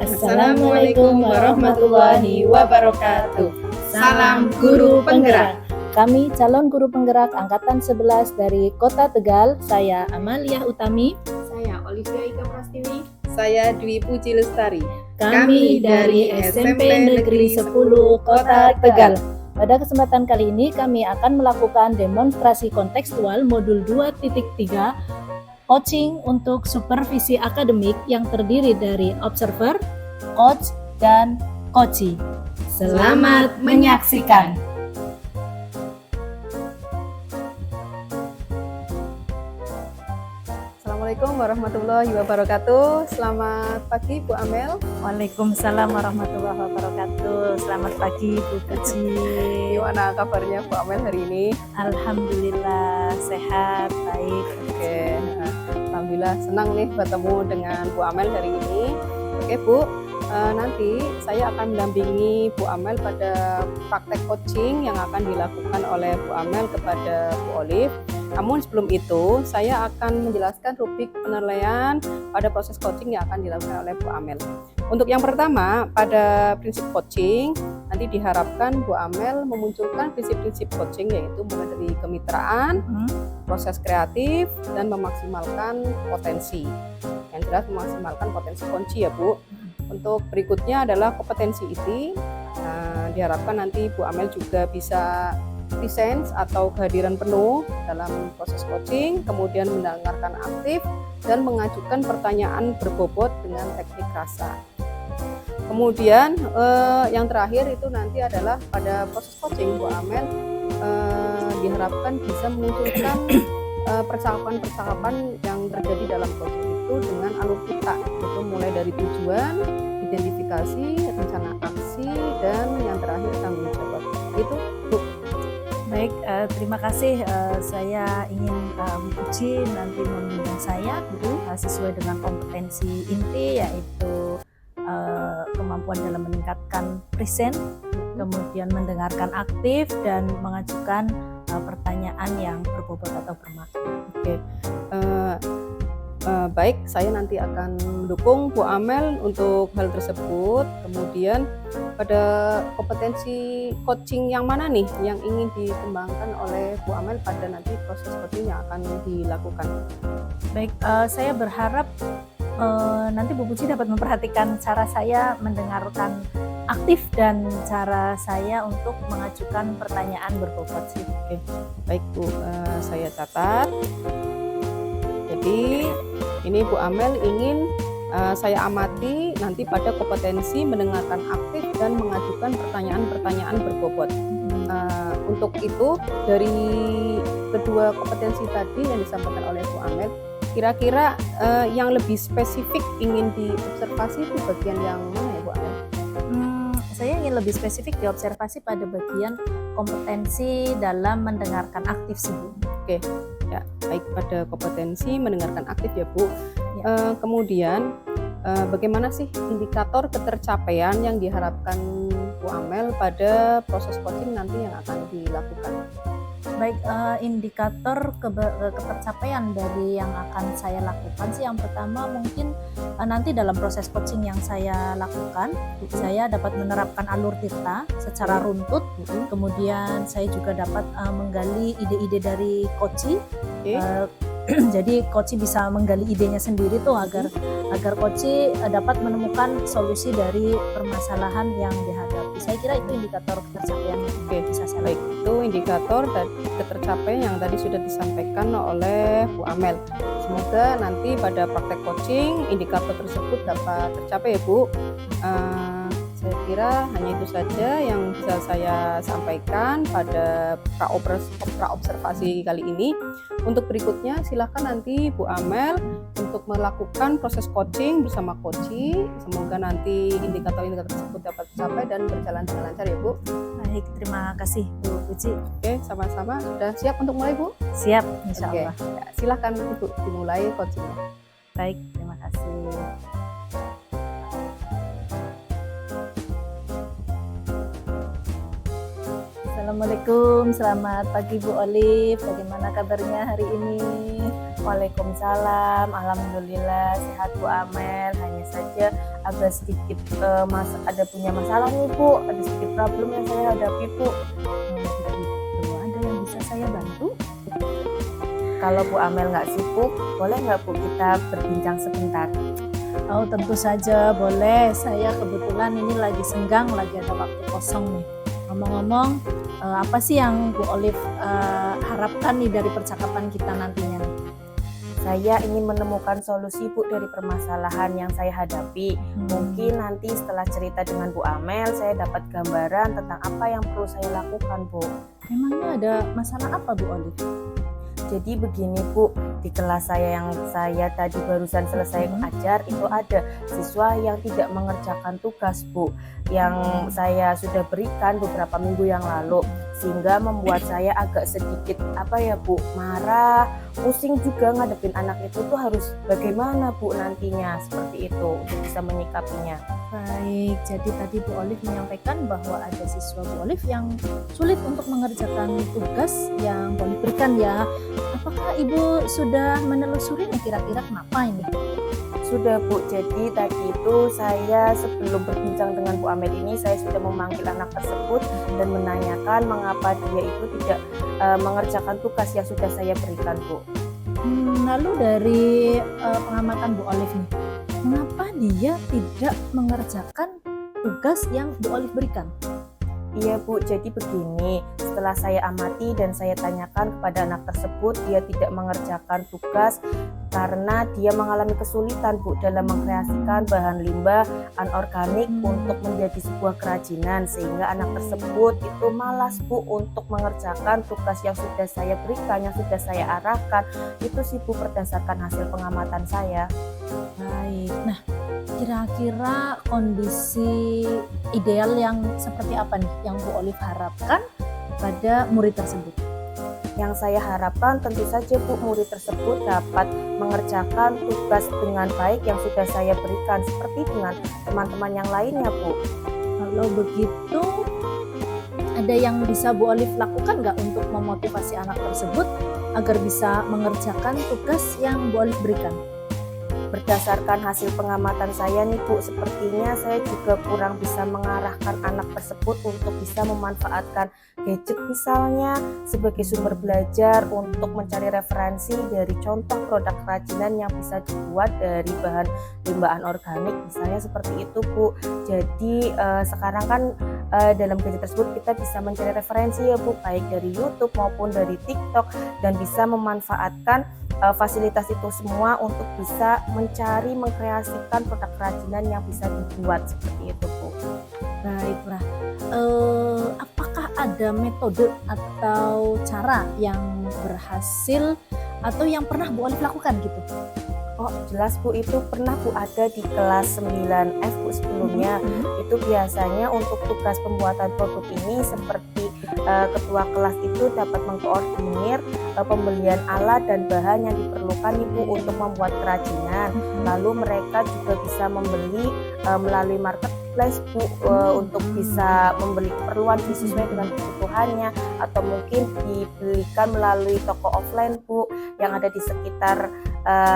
Assalamualaikum warahmatullahi wabarakatuh. Salam Guru Penggerak. Kami calon guru penggerak Angkatan 11 dari Kota Tegal. Saya Amalia Utami. Saya Olivia Ika Prastiwi. Saya Dwi Puji Lestari. Kami dari SMP Negeri 10 Kota Tegal. Pada kesempatan kali ini kami akan melakukan demonstrasi kontekstual modul 2.3 coaching untuk supervisi akademik yang terdiri dari observer, coach, dan coachee. Selamat menyaksikan. Assalamualaikum warahmatullahi wabarakatuh. Selamat pagi Bu Amel. Waalaikumsalam warahmatullahi wabarakatuh. Selamat pagi Bu Puji. Gimana kabarnya Bu Amel hari ini? Alhamdulillah sehat, baik. Oke, alhamdulillah senang nih bertemu dengan Bu Amel hari ini. Oke Bu, nanti saya akan mendampingi Bu Amel pada praktek coaching yang akan dilakukan oleh Bu Amel kepada Bu Olive. Namun sebelum itu, saya akan menjelaskan rubrik penilaian pada proses coaching yang akan dilakukan oleh Bu Amel. Untuk yang pertama, pada prinsip coaching, nanti diharapkan Bu Amel memunculkan prinsip-prinsip coaching, yaitu mulai dari kemitraan, proses kreatif, dan memaksimalkan potensi. Yang jelas memaksimalkan potensi kunci ya Bu. Untuk berikutnya adalah kompetensi IT. Diharapkan nanti Bu Amel juga bisa presence atau kehadiran penuh dalam proses coaching, kemudian mendengarkan aktif dan mengajukan pertanyaan berbobot dengan teknik rasa. Kemudian yang terakhir itu nanti adalah pada proses coaching Bu Amel diharapkan bisa memunculkan percakapan-percakapan yang terjadi dalam coaching itu dengan alur kita, itu mulai dari tujuan, identifikasi, rencana aksi, dan yang terakhir tanggung jawab. Itu Bu. Baik, terima kasih. Saya ingin Bu Puji nanti membimbing saya sesuai dengan kompetensi inti, yaitu kemampuan dalam meningkatkan present, kemudian mendengarkan aktif, dan mengajukan pertanyaan yang berbobot atau bermakna. Oke. Baik, saya nanti akan mendukung Bu Amel untuk hal tersebut. Kemudian pada kompetensi coaching yang mana nih yang ingin dikembangkan oleh Bu Amel pada nanti proses coaching yang akan dilakukan? Baik, saya berharap nanti Bu Puji dapat memperhatikan cara saya mendengarkan aktif dan cara saya untuk mengajukan pertanyaan berbobot sih. Oke, baik Bu, saya catat. Jadi ini Bu Amel ingin saya amati nanti pada kompetensi mendengarkan aktif dan mengajukan pertanyaan-pertanyaan berbobot. Untuk itu dari kedua kompetensi tadi yang disampaikan oleh Bu Amel, kira-kira yang lebih spesifik ingin diobservasi itu bagian yang mana ya Bu Amel? Saya ingin lebih spesifik diobservasi pada bagian kompetensi dalam mendengarkan aktif sih Bu. Oke, ya baik, pada kompetensi mendengarkan aktif ya Bu. Ya. Kemudian bagaimana sih indikator ketercapaian yang diharapkan Bu Amel pada proses coaching nanti yang akan dilakukan? Baik, indikator ketercapaian dari yang akan saya lakukan sih, yang pertama mungkin nanti dalam proses coaching yang saya lakukan, saya dapat menerapkan alur tirta secara runtut. Kemudian saya juga dapat menggali ide-ide dari coachee. Jadi coachee bisa menggali idenya sendiri tuh agar coachee dapat menemukan solusi dari permasalahan yang dihadapi. Saya kira itu indikator ketercapaian yang bisa saya lakukan. Baik, itu indikator dan ketercapaian yang tadi sudah disampaikan oleh Bu Amel. Semoga nanti pada praktek coaching indikator tersebut dapat tercapai ya Bu. Saya kira hanya itu saja yang bisa saya sampaikan pada pra-observasi kali ini. Untuk berikutnya silakan nanti Bu Amel untuk melakukan proses coaching bersama coachee. Semoga nanti indikator-indikator tersebut dapat tercapai dan berjalan dengan lancar ya Bu. Baik, terima kasih Bu Puji. Oke, sama-sama. Sudah siap untuk mulai Bu? Siap, insya Allah. Ya, silakan Ibu dimulai coachingnya. Baik, terima kasih. Assalamualaikum, selamat pagi Bu Olive. Bagaimana kabarnya hari ini? Waalaikumsalam, alhamdulillah sehat Bu Amel. Hanya saja agak sedikit ada punya masalah nih Bu, ada sedikit problem yang saya hadapi Bu. Begitu. Ada yang bisa saya bantu? Kalau Bu Amel nggak sibuk, boleh nggak Bu kita berbincang sebentar? Oh, tentu saja boleh. Saya kebetulan ini lagi senggang, lagi ada waktu kosong nih. Ngomong-ngomong, apa sih yang Bu Olive harapkan nih dari percakapan kita nantinya nih? Saya ingin menemukan solusi Bu dari permasalahan yang saya hadapi. Mungkin nanti setelah cerita dengan Bu Amel, saya dapat gambaran tentang apa yang perlu saya lakukan Bu. Memangnya ada masalah apa Bu Olive? Jadi begini Bu, di kelas saya yang saya tadi barusan selesai ajar itu ada siswa yang tidak mengerjakan tugas Bu, yang saya sudah berikan beberapa minggu yang lalu, sehingga membuat saya agak sedikit Bu, marah, pusing juga ngadepin anak itu tuh harus bagaimana Bu nantinya, seperti itu untuk bisa menyikapinya. Baik, jadi tadi Bu Olive menyampaikan bahwa ada siswa Bu Olive yang sulit untuk mengerjakan tugas yang Bu Olive berikan ya. Apakah Ibu sudah menelusuri nih kira-kira kenapa ini? Sudah Bu, jadi tadi itu saya sebelum berbincang dengan Bu Amel ini, saya sudah memanggil anak tersebut dan menanyakan mengapa dia itu tidak mengerjakan tugas yang sudah saya berikan Bu. Lalu dari pengamatan Bu Olive nih, mengapa dia tidak mengerjakan tugas yang Bu Olive berikan? Iya Bu, jadi begini, setelah saya amati dan saya tanyakan kepada anak tersebut, dia tidak mengerjakan tugas karena dia mengalami kesulitan Bu dalam mengkreasikan bahan limbah anorganik untuk menjadi sebuah kerajinan, sehingga anak tersebut itu malas Bu untuk mengerjakan tugas yang sudah saya berikan, yang sudah saya arahkan. Itu sih Bu berdasarkan hasil pengamatan saya. Baik, nah kira-kira kondisi ideal yang seperti apa nih yang Bu Olive harapkan pada murid tersebut? Yang saya harapkan tentu saja Bu, murid tersebut dapat mengerjakan tugas dengan baik yang sudah saya berikan seperti dengan teman-teman yang lainnya Bu. Kalau begitu, ada yang bisa Bu Olive lakukan nggak untuk memotivasi anak tersebut agar bisa mengerjakan tugas yang Bu Olive berikan? Berdasarkan hasil pengamatan saya nih Bu, sepertinya saya juga kurang bisa mengarahkan anak tersebut untuk bisa memanfaatkan gadget misalnya sebagai sumber belajar untuk mencari referensi dari contoh produk kerajinan yang bisa dibuat dari bahan limbah anorganik misalnya seperti itu Bu. Jadi sekarang kan dalam gadget tersebut kita bisa mencari referensi ya Bu, baik dari YouTube maupun dari TikTok, dan bisa memanfaatkan fasilitas itu semua untuk bisa mencari, mengkreasikan produk kerajinan yang bisa dibuat seperti itu Bu. Baiklah, apakah ada metode atau cara yang berhasil atau yang pernah Bu Olive lakukan gitu? Oh jelas Bu, itu pernah Bu ada di kelas 9F Bu sebelumnya. Itu biasanya untuk tugas pembuatan produk ini seperti ketua kelas itu dapat mengkoordinir pembelian alat dan bahan yang diperlukan Bu untuk membuat kerajinan. Lalu mereka juga bisa membeli melalui marketplace Bu, untuk bisa membeli keperluan sesuai dengan kebutuhannya, atau mungkin dibelikan melalui toko offline Bu yang ada di sekitar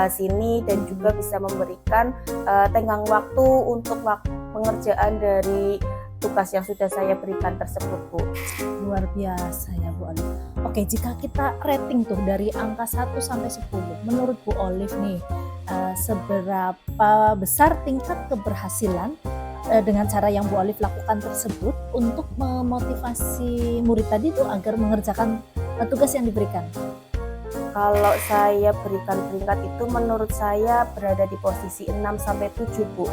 sini, dan juga bisa memberikan tenggang waktu untuk pengerjaan dari tugas yang sudah saya berikan tersebut Bu. Luar biasa ya Bu Olive. Oke, jika kita rating tuh dari angka 1 sampai 10, menurut Bu Olive nih, seberapa besar tingkat keberhasilan dengan cara yang Bu Olive lakukan tersebut untuk memotivasi murid tadi tuh agar mengerjakan tugas yang diberikan? Kalau saya berikan peringkat itu menurut saya berada di posisi 6 sampai 7 Bu.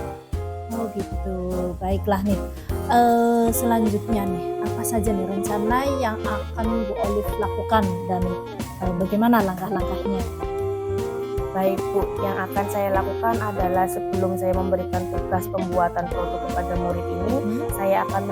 Oh gitu, baiklah nih. Selanjutnya nih, apa saja nih rencana yang akan Bu Olive lakukan dan bagaimana langkah-langkahnya? Baik Bu, yang akan saya lakukan adalah sebelum saya memberikan tugas pembuatan produk kepada murid ini, saya akan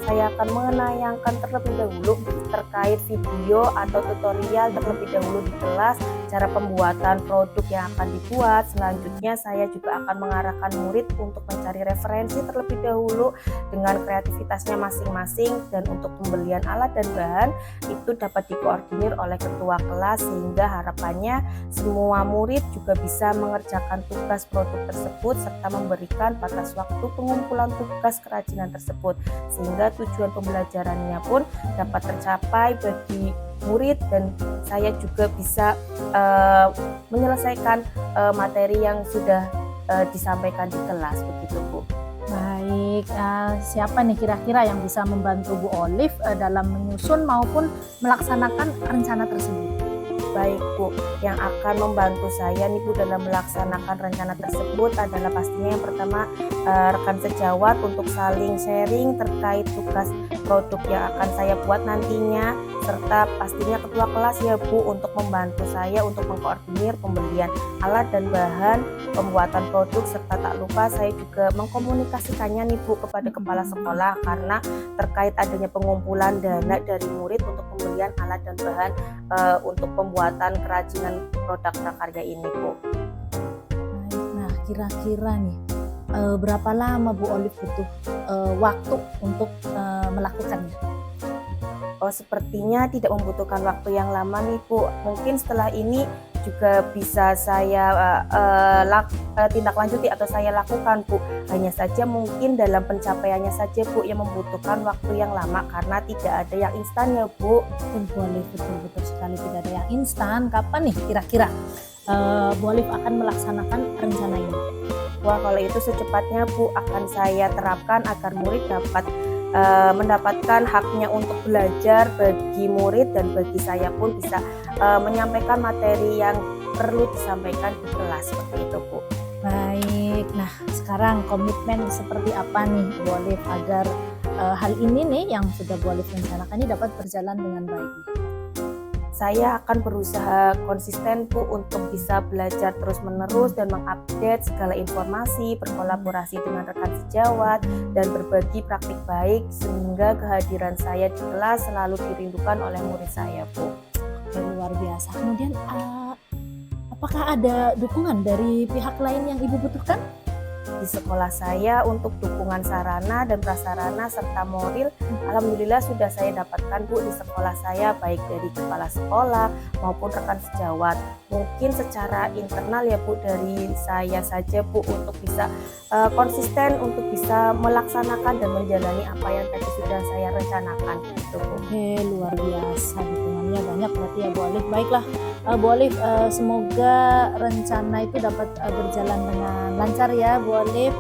saya akan menayangkan terlebih dahulu terkait video atau tutorial terlebih dahulu di kelas, cara pembuatan produk yang akan dibuat. Selanjutnya saya juga akan mengarahkan murid untuk mencari referensi terlebih dahulu dengan kreativitasnya masing-masing, dan untuk pembelian alat dan bahan itu dapat dikoordinir oleh ketua kelas, sehingga harapannya semua murid juga bisa mengerjakan tugas produk tersebut serta memberikan batas waktu pengumpulan tugas kerajinan tersebut, sehingga tujuan pembelajarannya pun dapat tercapai bagi murid, dan saya juga bisa menyelesaikan materi yang sudah disampaikan di kelas, begitu Bu. Baik, siapa nih kira-kira yang bisa membantu Bu Olive dalam menyusun maupun melaksanakan rencana tersebut? Baik Bu, yang akan membantu saya nih Bu dalam melaksanakan rencana tersebut adalah pastinya yang pertama rekan sejawat untuk saling sharing terkait tugas produk yang akan saya buat nantinya, serta pastinya ketua kelas ya Bu untuk membantu saya untuk mengkoordinir pembelian alat dan bahan pembuatan produk, serta tak lupa saya juga mengkomunikasikannya nih Bu kepada kepala sekolah karena terkait adanya pengumpulan dana dari murid untuk pembelian alat dan bahan untuk pembuatan kerajinan produk prakarya ini Bu. Baik, nah kira-kira nih berapa lama Bu Olive butuh waktu untuk melakukannya? Oh, sepertinya tidak membutuhkan waktu yang lama nih Bu. Mungkin setelah ini juga bisa saya tindak lanjuti atau saya lakukan Bu. Hanya saja mungkin dalam pencapaiannya saja Bu yang membutuhkan waktu yang lama karena tidak ada yang instan ya Bu. Bu Olive, betul sekali tidak ada yang instan. Kapan nih kira-kira Bu Olive akan melaksanakan rencana ini? Wah, kalau itu secepatnya Bu akan saya terapkan agar murid dapat mendapatkan haknya untuk belajar bagi murid, dan bagi saya pun bisa menyampaikan materi yang perlu disampaikan di kelas, seperti itu Bu. Baik, nah sekarang komitmen seperti apa nih Bu Olive agar hal ini nih yang sudah Bu Olive rencanakan ini dapat berjalan dengan baik nih? Saya akan berusaha konsisten Bu untuk bisa belajar terus-menerus dan mengupdate segala informasi, berkolaborasi dengan rekan sejawat, dan berbagi praktik baik sehingga kehadiran saya di kelas selalu dirindukan oleh murid saya Bu. Oke, luar biasa. Kemudian apakah ada dukungan dari pihak lain yang Ibu butuhkan? Di sekolah saya untuk dukungan sarana dan prasarana serta moral, alhamdulillah sudah saya dapatkan Bu di sekolah saya, baik dari kepala sekolah maupun rekan sejawat. Mungkin secara internal ya Bu dari saya saja Bu untuk bisa konsisten untuk bisa melaksanakan dan menjalani apa yang tadi sudah saya rencanakan gitu Bu. Oke, luar biasa, dukungannya banyak berarti ya Bu Olive. Baiklah Bu Olive, semoga rencana itu dapat berjalan dengan lancar ya Bu Olive.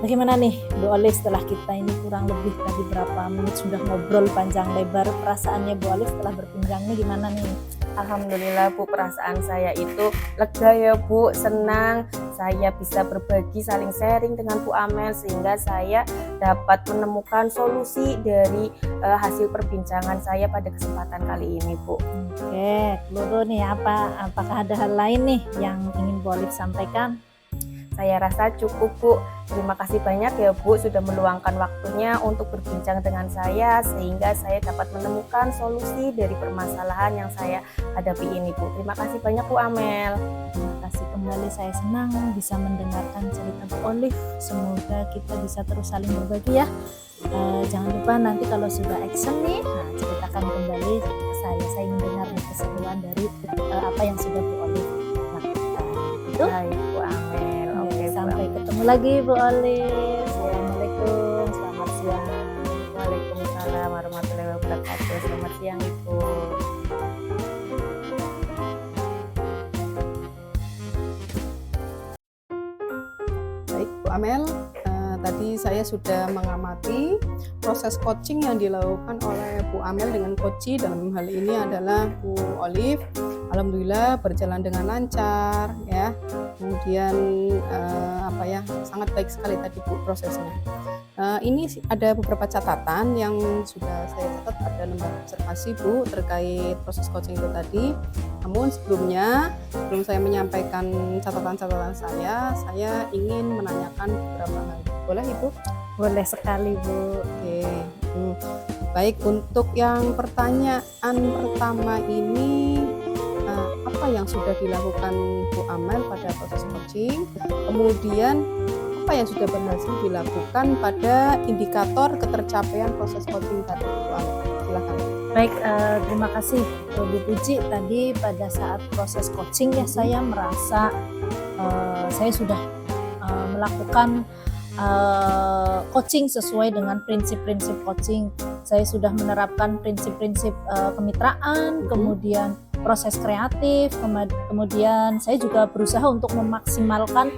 Bagaimana nih Bu Olive setelah kita ini kurang lebih tadi berapa menit sudah ngobrol panjang lebar, perasaannya Bu Olive setelah berbincang nih gimana nih? Alhamdulillah Bu, perasaan saya itu lega ya Bu, senang saya bisa berbagi, saling sharing dengan Bu Amel sehingga saya dapat menemukan solusi dari hasil perbincangan saya pada kesempatan kali ini Bu. Oke, Lulu nih apakah ada hal lain nih yang ingin Bu Olive sampaikan? Saya rasa cukup Bu. Terima kasih banyak ya Bu sudah meluangkan waktunya untuk berbincang dengan saya sehingga saya dapat menemukan solusi dari permasalahan yang saya hadapi ini Bu. Terima kasih banyak Bu Amel. Terima kasih kembali, saya senang bisa mendengarkan cerita Bu Olive. Semoga kita bisa terus saling berbagi ya. Jangan lupa nanti kalau sudah action nih, ceritakan kembali ke saya ingin dengar nih keseruan dari apa yang sudah Bu Olive lakukan. Itu. Baik Bu Amel. Sampai ketemu lagi Bu Olive. Assalamualaikum, selamat siang. Waalaikumsalam warahmatullahi wabarakatuh. Selamat siang Ibu. Baik Bu Amel, tadi saya sudah mengamati proses coaching yang dilakukan oleh Bu Amel dengan coachi, dalam hal ini adalah Bu Olive. Alhamdulillah berjalan dengan lancar ya. Kemudian sangat baik sekali tadi Bu prosesnya. Ini ada beberapa catatan yang sudah saya catat pada lembar observasi Bu terkait proses coaching itu tadi. Namun sebelum saya menyampaikan catatan-catatan saya ingin menanyakan beberapa hal. Boleh Ibu? Boleh sekali Bu. Oke. Hmm. Baik, untuk yang pertanyaan pertama ini, apa yang sudah dilakukan Bu Amel pada proses coaching? Kemudian apa yang sudah berhasil dilakukan pada indikator ketercapaian proses coaching tadi, Bu Amel? Silakan. Baik, terima kasih Bu Puji. Tadi pada saat proses coaching ya saya merasa saya sudah melakukan coaching sesuai dengan prinsip-prinsip coaching. Saya sudah menerapkan prinsip-prinsip kemitraan, kemudian proses kreatif, kemudian saya juga berusaha untuk memaksimalkan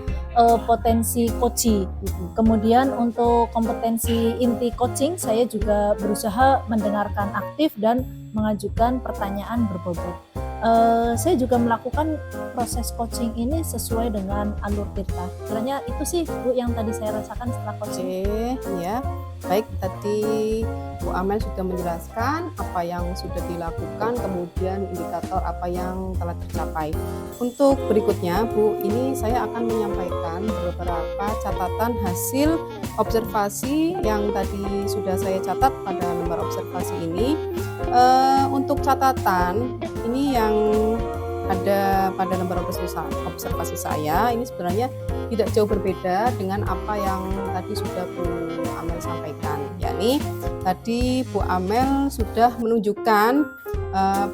potensi coaching. Kemudian untuk kompetensi inti coaching, saya juga berusaha mendengarkan aktif dan mengajukan pertanyaan berbobot. Saya juga melakukan proses coaching ini sesuai dengan alur Tirta. Kiranya itu sih Bu yang tadi saya rasakan setelah coaching. Oke, ya. Baik, tadi Bu Amel sudah menjelaskan apa yang sudah dilakukan, kemudian indikator apa yang telah tercapai. Untuk berikutnya, Bu, ini saya akan menyampaikan beberapa catatan hasil observasi yang tadi sudah saya catat pada lembar observasi ini. Untuk catatan ini yang ada pada lembar observasi saya, ini sebenarnya tidak jauh berbeda dengan apa yang tadi sudah Bu Amel sampaikan, yakni tadi Bu Amel sudah menunjukkan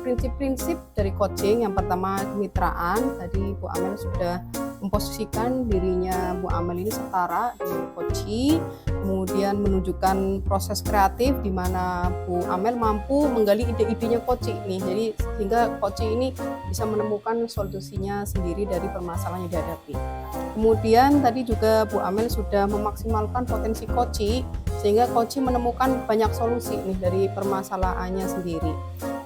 prinsip-prinsip dari coaching. Yang pertama kemitraan, tadi Bu Amel sudah memposisikan dirinya Bu Amel ini setara dengan coaching, kemudian menunjukkan proses kreatif di mana Bu Amel mampu menggali ide-idenya coaching ini, jadi sehingga coaching ini bisa menemukan solusinya sendiri dari permasalahan yang dihadapi. Kemudian tadi juga Bu Amel sudah memaksimalkan potensi coaching sehingga coaching menemukan banyak solusi nih dari permasalahannya sendiri.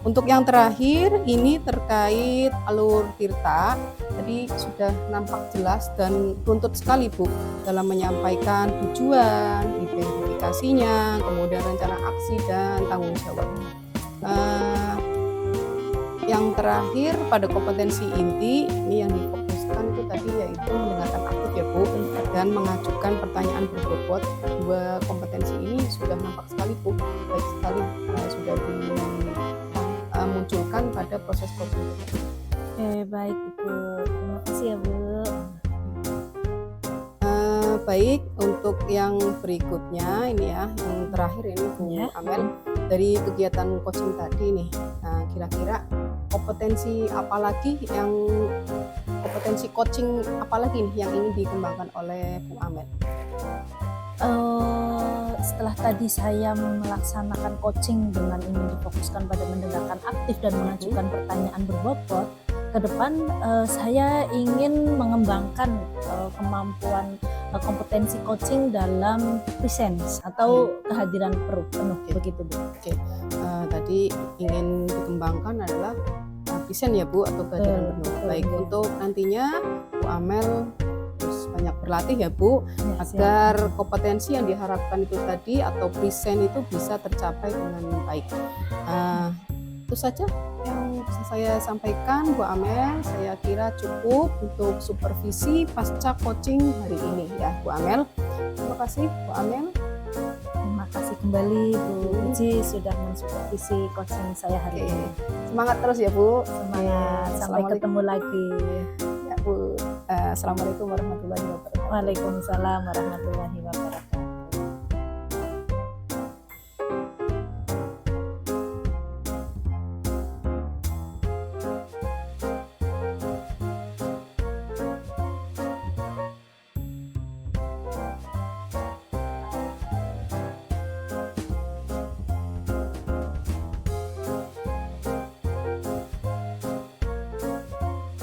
Untuk yang terakhir ini terkait alur Tirta, tadi sudah nampak jelas dan runtut sekali Bu dalam menyampaikan tujuan, identifikasinya, kemudian rencana aksi dan tanggung jawab. Yang terakhir pada kompetensi inti ini yang difokuskan itu tadi yaitu mendengarkan aktif ya Bu dan mengajukan pertanyaan berbobot. Dua kompetensi ini sudah nampak sekali Bu, baik sekali sudah dimunculkan pada proses coaching. Baik Bu, terima kasih ya Bu. Baik, untuk yang berikutnya ini ya, yang terakhir ini Bu Amel, dari kegiatan coaching tadi nih, nah kira-kira kompetensi coaching apalagi nih yang ingin dikembangkan oleh Bu Amel? Setelah tadi saya melaksanakan coaching dengan ingin difokuskan pada mendengarkan aktif dan mengajukan pertanyaan berbobot, ke depan saya ingin mengembangkan kemampuan kompetensi coaching dalam presence atau kehadiran penuh begitu Bu. Oke. Tadi ingin dikembangkan adalah present ya Bu atau kehadiran penuh. Baik, untuk nantinya Bu Amel harus banyak berlatih ya Bu agar kompetensi yang diharapkan itu tadi atau present itu bisa tercapai dengan baik. Itu saja yang bisa saya sampaikan Bu Amel. Saya kira cukup untuk supervisi pasca coaching hari ini ya Bu Amel. Terima kasih Bu Amel. Terima kasih kembali Bu Puji sudah mensupervisi coaching saya hari ini. Semangat terus ya Bu. Semangat, sampai ketemu lagi ya Bu. Assalamualaikum warahmatullahi wabarakatuh. Waalaikumsalam warahmatullahi wabarakatuh.